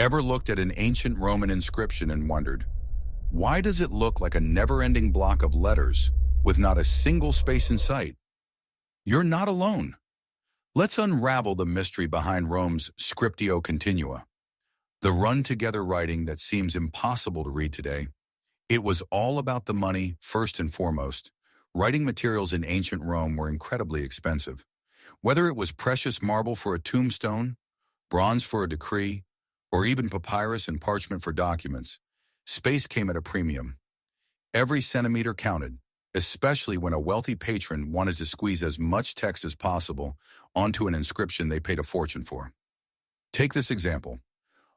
Ever looked at an ancient Roman inscription and wondered, why does it look like a never-ending block of letters with not a single space in sight? You're not alone. Let's unravel the mystery behind Rome's scriptio continua, the run-together writing that seems impossible to read today. It was all about the money, first and foremost. Writing materials in ancient Rome were incredibly expensive. Whether it was precious marble for a tombstone, bronze for a decree, or even papyrus and parchment for documents, space came at a premium. Every centimeter counted, especially when a wealthy patron wanted to squeeze as much text as possible onto an inscription they paid a fortune for. Take this example.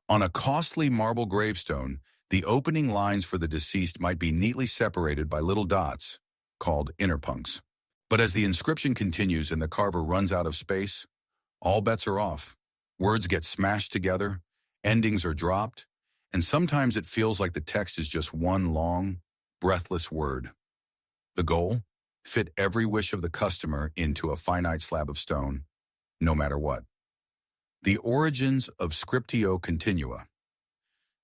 On a costly marble gravestone, the opening lines for the deceased might be neatly separated by little dots, called interpuncts. But as the inscription continues and the carver runs out of space, all bets are off. Words get smashed together, endings are dropped, and sometimes it feels like the text is just one long, breathless word. The goal? Fit every wish of the customer into a finite slab of stone, no matter what. The origins of scriptio continua.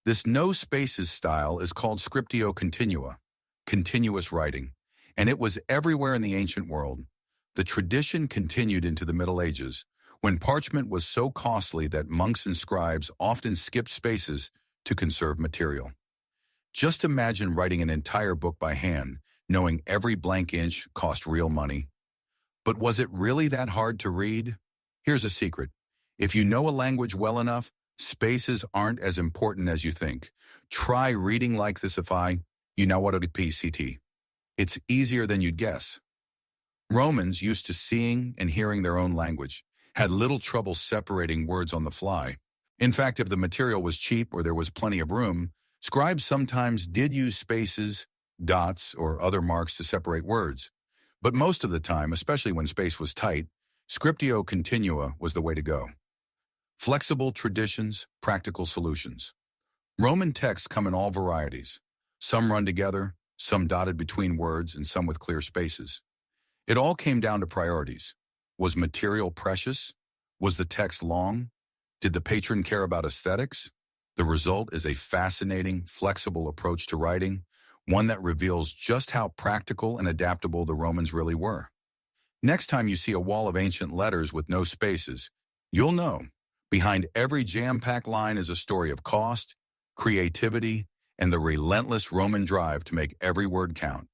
This no spaces style is called scriptio continua, continuous writing, and it was everywhere in the ancient world. The tradition continued into the Middle Ages, when parchment was so costly that monks and scribes often skipped spaces to conserve material. Just imagine writing an entire book by hand, knowing every blank inch cost real money. But was it really that hard to read? Here's a secret. If you know a language well enough, spaces aren't as important as you think. Try reading like this you know what a PCT. It's easier than you'd guess. Romans, used to seeing and hearing their own language, had little trouble separating words on the fly. In fact, if the material was cheap or there was plenty of room, scribes sometimes did use spaces, dots, or other marks to separate words. But most of the time, especially when space was tight, scriptio continua was the way to go. Flexible traditions, practical solutions. Roman texts come in all varieties. Some run together, some dotted between words, and some with clear spaces. It all came down to priorities. Was material precious? Was the text long? Did the patron care about aesthetics? The result is a fascinating, flexible approach to writing, one that reveals just how practical and adaptable the Romans really were. Next time you see a wall of ancient letters with no spaces, you'll know. Behind every jam-packed line is a story of cost, creativity, and the relentless Roman drive to make every word count.